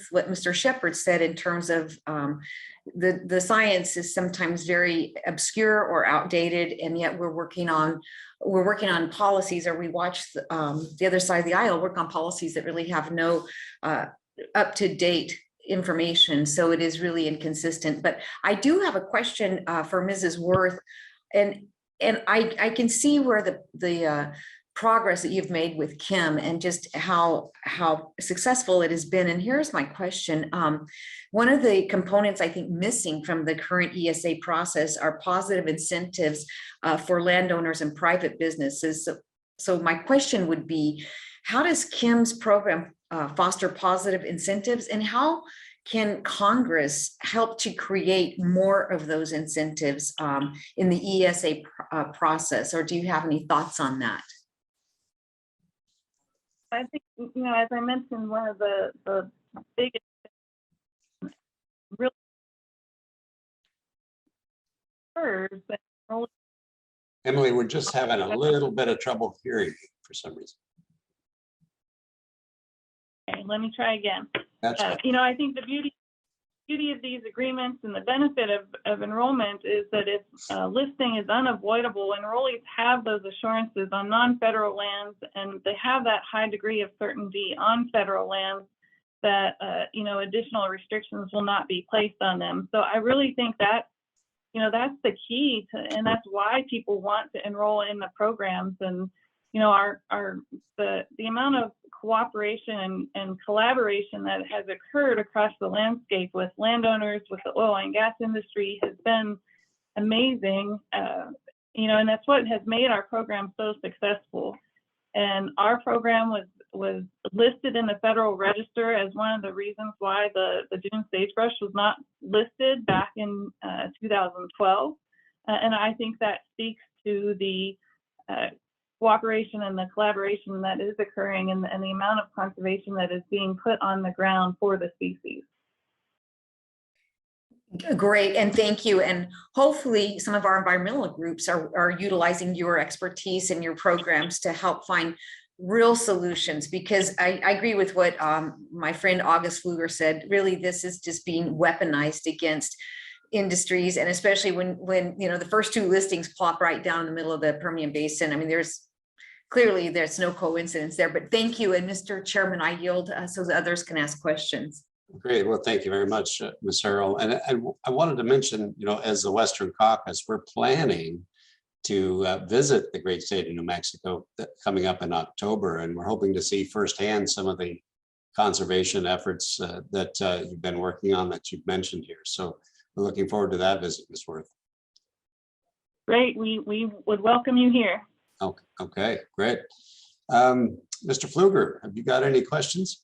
S2: what Mr. Sheppard said in terms of the science is sometimes very obscure or outdated, and yet we're working on policies, or we watch the other side of the aisle work on policies that really have no up-to-date information. So it is really inconsistent. But I do have a question for Mrs. Worth, and I can see where the progress that you've made with Kim and just how successful it has been. And here's my question. One of the components I think missing from the current ESA process are positive incentives for landowners and private businesses. So my question would be, how does Kim's program foster positive incentives, and how can Congress help to create more of those incentives in the ESA process? Or do you have any thoughts on that?
S5: I think, as I mentioned, one of the biggest really
S1: Emily, we're just having a little bit of trouble hearing you for some reason.
S5: Okay, let me try again.
S1: That's
S5: I think the beauty of these agreements and the benefit of enrollment is that if listing is unavoidable, enrollees have those assurances on non-federal lands, and they have that high degree of certainty on federal lands that additional restrictions will not be placed on them. So I really think that that's the key to, and that's why people want to enroll in the programs. And the amount of cooperation and collaboration that has occurred across the landscape with landowners, with the oil and gas industry, has been amazing. And that's what has made our program so successful. And our program was listed in the Federal Register as one of the reasons why the Dune sagebrush was not listed back in 2012. And I think that speaks to the cooperation and the collaboration that is occurring, and the amount of conservation that is being put on the ground for the species.
S2: Great, and thank you. And hopefully some of our environmental groups are utilizing your expertise and your programs to help find real solutions, because I agree with what my friend August Pfluger said. Really, this is just being weaponized against industries, and especially when the first two listings plop right down in the middle of the Permian Basin. I mean, there's no coincidence there. But thank you. And Mr. Chairman, I yield so that others can ask questions.
S1: great. Well, thank you very much, Ms. Herrell. And I wanted to mention, as the Western Caucus, we're planning to visit the great state of New Mexico coming up in October, and we're hoping to see firsthand some of the conservation efforts that you've been working on, that you've mentioned here. So we're looking forward to that visit, Ms. Worth.
S5: Great, we would welcome you here.
S1: Okay, great. Mr. Pfluger, have you got any questions?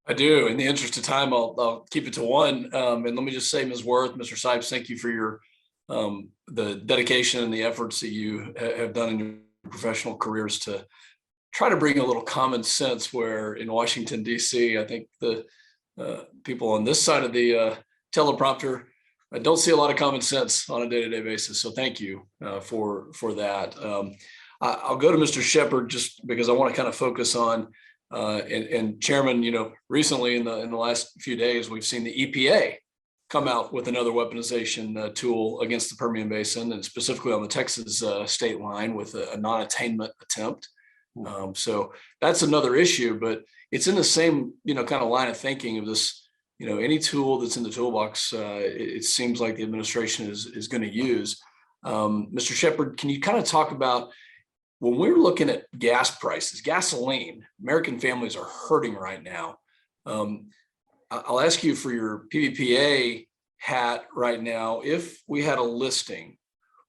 S3: I do. In the interest of time, I'll keep it to one. And let me just say, Ms. Worth, Mr. Sipes, thank you for your the dedication and the efforts that you have done in your professional careers to try to bring a little common sense, where in Washington, D.C., I think the people on this side of the teleprompter don't see a lot of common sense on a day-to-day basis. So thank you for that. I'll go to Mr. Sheppard just because I want to kind of focus on and Chairman, recently in the last few days, we've seen the EPA come out with another weaponization tool against the Permian Basin, and specifically on the Texas state line with a non-attainment attempt. So that's another issue, but it's in the same, kind of line of thinking of this, any tool that's in the toolbox, it seems like the administration is going to use. Mr. Sheppard, can you kind of talk about, when we're looking at gas prices, gasoline, American families are hurting right now. I'll ask you for your PVPA hat right now. If we had a listing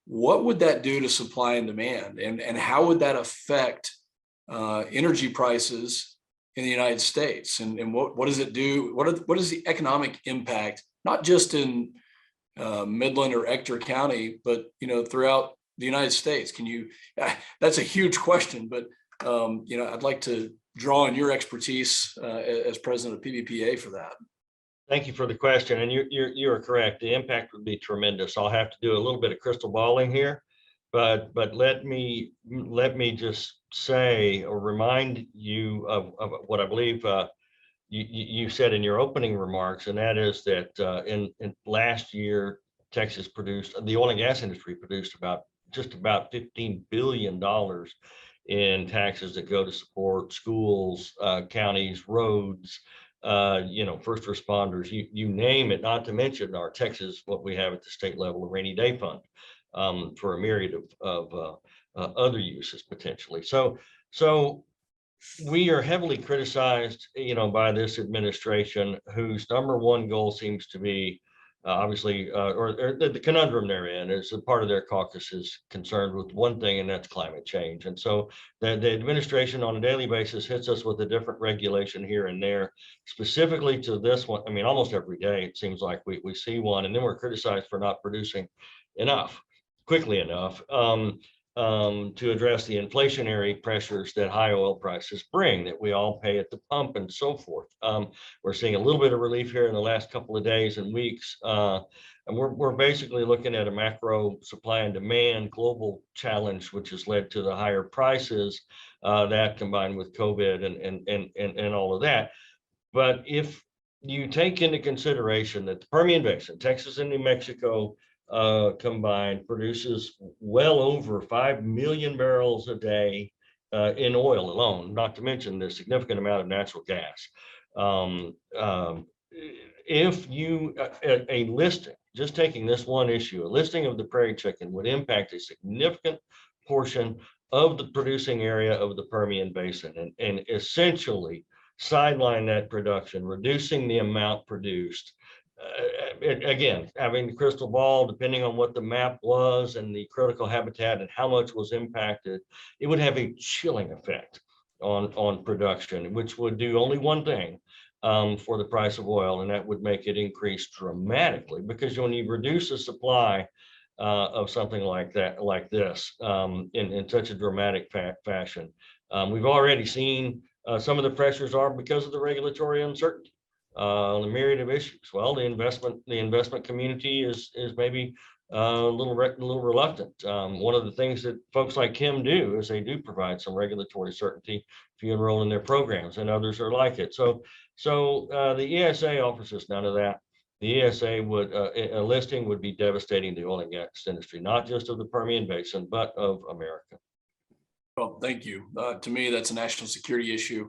S3: what would that do to supply and demand? And how would that affect energy prices in the United States? And what does it do? What is the economic impact, not just in Midland or Ector County, but throughout the United States? That's a huge question, but I'd like to draw on your expertise as president of PBPA for that.
S6: Thank you for the question, and you are correct. The impact would be tremendous. I'll have to do a little bit of crystal balling here, but let me just say or remind you of what I believe you said in your opening remarks, and that is that in last year, Texas produced, the oil and gas industry produced just about $15 billion in taxes that go to support schools, counties, roads, first responders, you name it, not to mention our Texas, what we have at the state level, a rainy day fund for a myriad of other uses potentially. So we are heavily criticized, by this administration, whose number one goal seems to be obviously, or the conundrum they're in is a part of their caucus is concerned with one thing, and that's climate change. And so the administration on a daily basis hits us with a different regulation here and there, specifically to this one. I mean, almost every day, it seems like we see one, and then we're criticized for not producing quickly enough to address the inflationary pressures that high oil prices bring, that we all pay at the pump and so forth. We're seeing a little bit of relief here in the last couple of days and weeks. And we're basically looking at a macro supply and demand global challenge, which has led to the higher prices that combined with COVID and all of that. But if you take into consideration that the Permian Basin, Texas and New Mexico, combined produces well over 5 million barrels a day in oil alone, not to mention the significant amount of natural gas. If you, a listing, just taking this one issue, a listing of the prairie chicken would impact a significant portion of the producing area of the Permian Basin and essentially sideline that production, reducing the amount produced. Again, having the crystal ball, depending on what the map was and the critical habitat and how much was impacted, it would have a chilling effect on production, which would do only one thing for the price of oil, and that would make it increase dramatically. Because when you reduce the supply of something like this in such a dramatic fashion, we've already seen some of the pressures are because of the regulatory uncertainty. The myriad of issues. Well, the investment community is maybe a little reluctant. One of the things that folks like Kim do is they do provide some regulatory certainty if you enroll in their programs, and others are like it. So the ESA offers us none of that. The ESA would a listing would be devastating to the oil and gas industry, not just of the Permian Basin, but of America.
S3: Well, thank you. To me, that's a national security issue.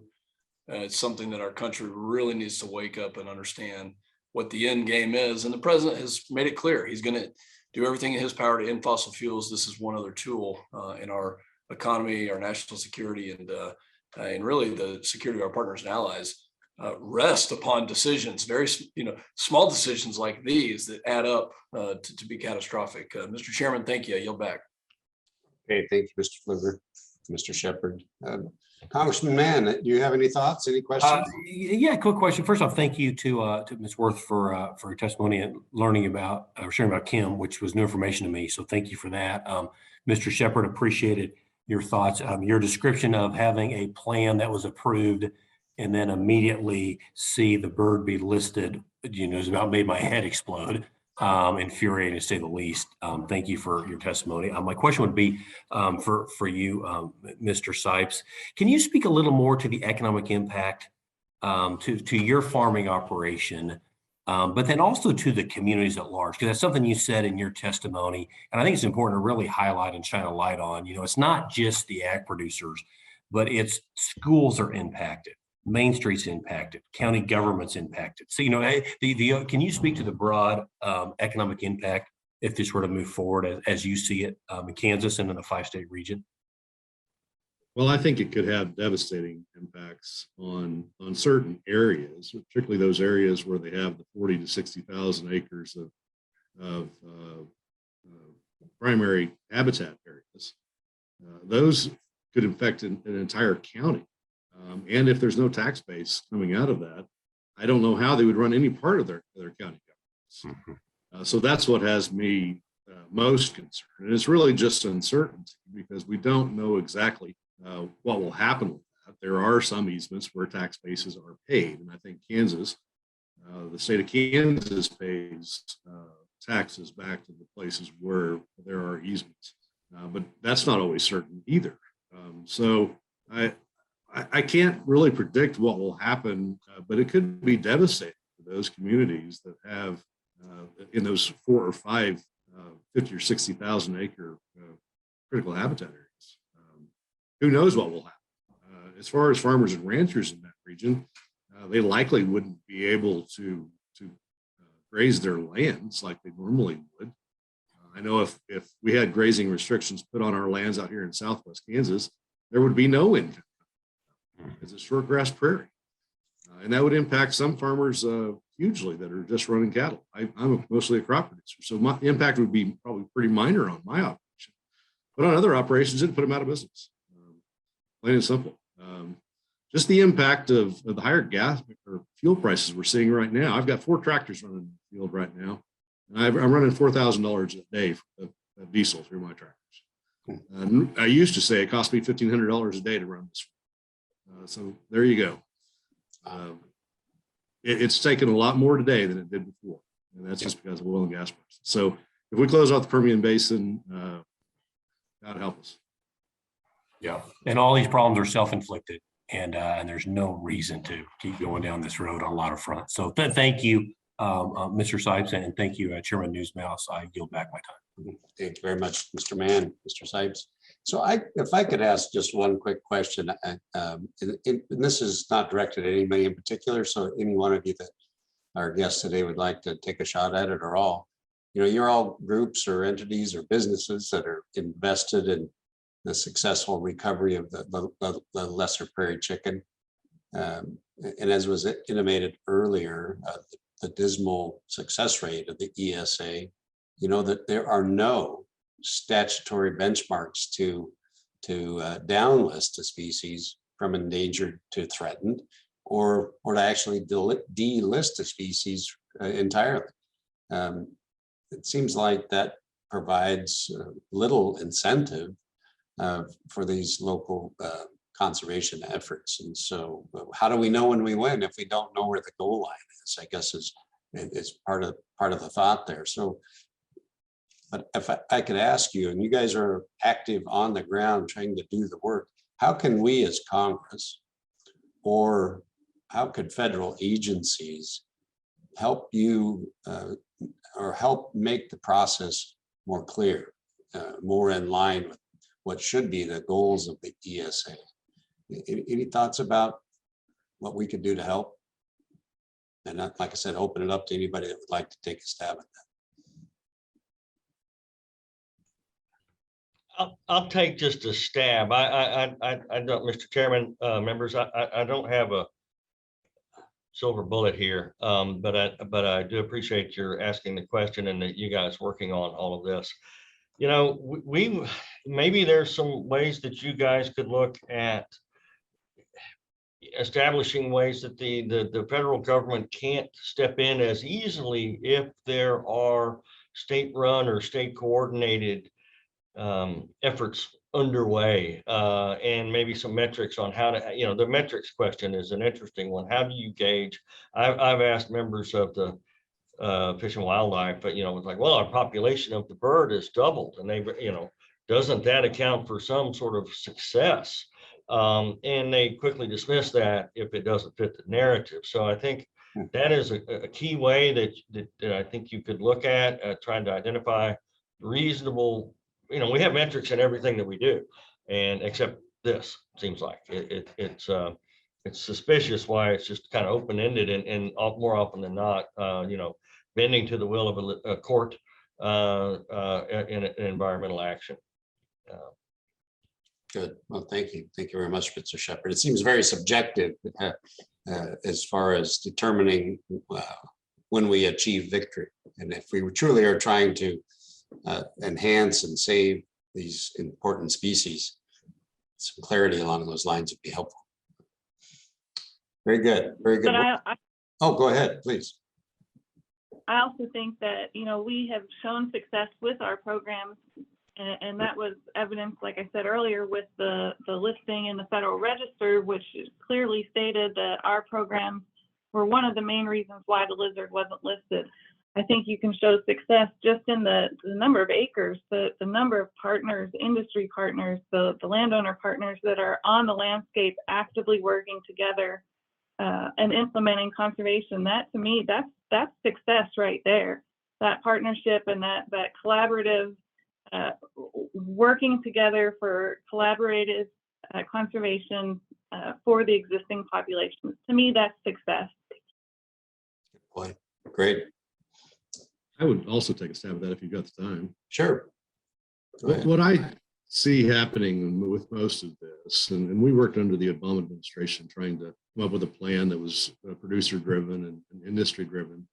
S3: It's something that our country really needs to wake up and understand what the end game is. And the president has made it clear he's going to do everything in his power to end fossil fuels. This is one other tool in our economy, our national security, and really the security of our partners and allies rest upon decisions, very small decisions like these that add up to be catastrophic. Mr. Chairman, thank you. I yield back.
S1: Okay, thank you, Mr. Pfluger, Mr. Sheppard. Congressman Mann, do you have any thoughts, any questions?
S4: Yeah, quick question. First off, thank you to Ms. Worth for your testimony and learning about or sharing about Kim, which was new information to me. So thank you for that. Mr. Sheppard, appreciated your thoughts. Your description of having a plan that was approved and then immediately see the bird be listed, has about made my head explode. Infuriating to say the least. Thank you for your testimony. My question would be for you, Mr. Sipes. Can you speak a little more to the economic impact to your farming operation, but then also to the communities at large? Because that's something you said in your testimony, and I think it's important to really highlight and shine a light on. It's not just the ag producers, but it's schools are impacted. Main Street's impacted, county government's impacted. So, can you speak to the broad economic impact if this were to move forward as you see it in Kansas and in the 5-state region?
S7: Well, I think it could have devastating impacts on certain areas, particularly those areas where they have the 40 to 60,000 acres of primary habitat areas, those could infect an entire county. And if there's no tax base coming out of that, I don't know how they would run any part of their county governments. So that's what has me most concerned. And it's really just uncertainty because we don't know exactly what will happen with that. There are some easements where tax bases are paid. And I think Kansas, the state of Kansas pays taxes back to the places where there are easements. But that's not always certain either. So I can't really predict what will happen, but it could be devastating for those communities that have in those 4 or 5 50 or 60,000 acre critical habitat areas. Who knows what will happen? As far as farmers and ranchers in that region, they likely wouldn't be able to graze their lands like they normally would. I know if we had grazing restrictions put on our lands out here in Southwest Kansas, there would be no income. It's a short grass prairie. And that would impact some farmers hugely that are just running cattle. I'm mostly a crop producer, so my impact would be probably pretty minor on my operation. But on other operations, it'd put them out of business. Plain and simple. Just the impact of the higher gas or fuel prices we're seeing right now. I've got 4 tractors running in the field right now, and I'm running $4,000 a day of diesel through my tractors. I used to say it cost me $1,500 a day to run this. So there you go. It's taken a lot more today than it did before, and that's just because of oil and gas prices. So if we close out the Permian Basin, God help us.
S4: Yeah, and all these problems are self-inflicted, and there's no reason to keep going down this road on a lot of fronts. So thank you, Mr. Sipes, and thank you, Chairman Newhouse. I yield back my time.
S1: Thank you very much, Mr. Mann, Mr. Sipes. So if I could ask just one quick question, and this is not directed at anybody in particular, so any one of you that our guests today would like to take a shot at it or all, you're all groups or entities or businesses that are invested in the successful recovery of the lesser prairie chicken. And as was intimated earlier, the dismal success rate of the ESA, that there are no statutory benchmarks to downlist a species from endangered to threatened, or to actually delist a species entirely. It seems like that provides little incentive for these local conservation efforts. And so how do we know when we win if we don't know where the goal line is? I guess is part of the thought there. So but if I could ask you, and you guys are active on the ground trying to do the work, how can we as Congress, or how could federal agencies help you or help make the process more clear, more in line with what should be the goals of the ESA? Any thoughts about what we could do to help? And like I said, open it up to anybody that would like to take a stab at that.
S6: I'll take just a stab. I don't, Mr. Chairman, members, I don't have a silver bullet here, but I do appreciate your asking the question and that you guys working on all of this. We maybe there's some ways that you guys could look at establishing ways that the federal government can't step in as easily if there are state-run or state-coordinated efforts underway, and maybe some metrics on how to, the metrics question is an interesting one. How do you gauge? I've asked members of the Fish and Wildlife, but it's like, well, our population of the bird is doubled, and they, doesn't that account for some sort of success? And they quickly dismiss that if it doesn't fit the narrative. So I think that is a key way that I think you could look at trying to identify reasonable. We have metrics in everything that we do, and except this seems like it's suspicious why it's just kind of open-ended and more often than not, bending to the will of a court in environmental action.
S1: Good. Well, thank you. Thank you very much, Mr. Sheppard. It seems very subjective as far as determining when we achieve victory. And if we truly are trying to enhance and save these important species. Some clarity along those lines would be helpful. Very good, very good.
S5: But
S1: Oh, go ahead, please.
S5: I also think that, you know, we have shown success with our programs, and that was evidenced, like I said earlier, with the listing in the Federal Register, which clearly stated that our programs were one of the main reasons why the lizard wasn't listed. I think you can show success just in the number of acres, the number of partners, industry partners, the landowner partners that are on the landscape actively working together and implementing conservation. That, to me, that's success right there. That partnership and that collaborative working together for collaborative conservation for the existing populations. To me, that's success.
S1: Good point. Great.
S7: I would also take a stab at that if you've got the time.
S1: Sure.
S7: What I see happening with most of this, and we worked under the Obama administration trying to come up with a plan that was producer driven and industry driven,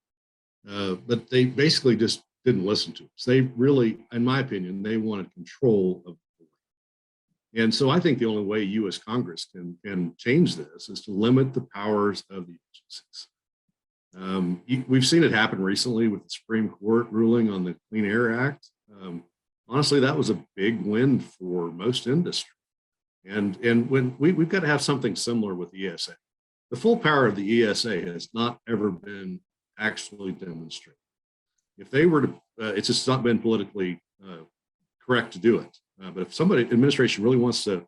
S7: but they basically just didn't listen to us. They really, in my opinion, they wanted control of the board. And so I think the only way you as Congress can change this is to limit the powers of the agencies. We've seen it happen recently with the Supreme Court ruling on the Clean Air Act. Honestly, that was a big win for most industry. And when we've got to have something similar with the ESA. The full power of the ESA has not ever been actually demonstrated. If they were to, it's just not been politically correct to do it. But if administration really wants to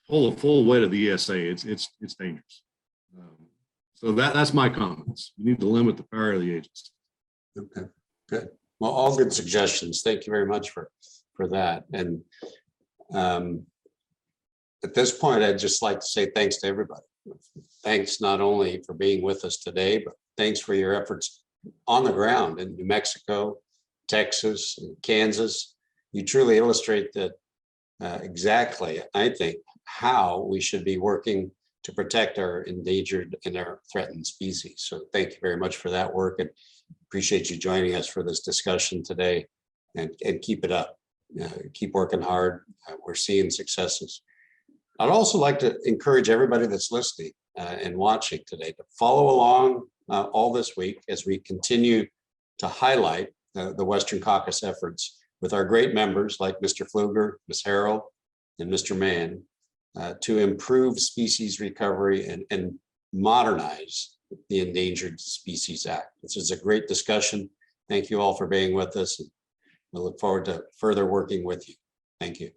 S7: pull the full weight of the ESA, it's dangerous. So that's my comments. You need to limit the power of the agency.
S1: Okay, good. Well, all good suggestions. Thank you very much for that. And at this point, I'd just like to say thanks to everybody. Thanks not only for being with us today, but thanks for your efforts on the ground in New Mexico, Texas, and Kansas. You truly illustrate that exactly, I think, how we should be working to protect our endangered and our threatened species. So thank you very much for that work, and appreciate you joining us for this discussion today, and keep it up. Keep working hard. We're seeing successes. I'd also like to encourage everybody that's listening and watching today to follow along all this week as we continue to highlight the Western Caucus efforts with our great members like Mr. Pfluger, Ms. Herrell, and Mr. Mann to improve species recovery and modernize the Endangered Species Act. This is a great discussion. Thank you all for being with us. We look forward to further working with you. Thank you.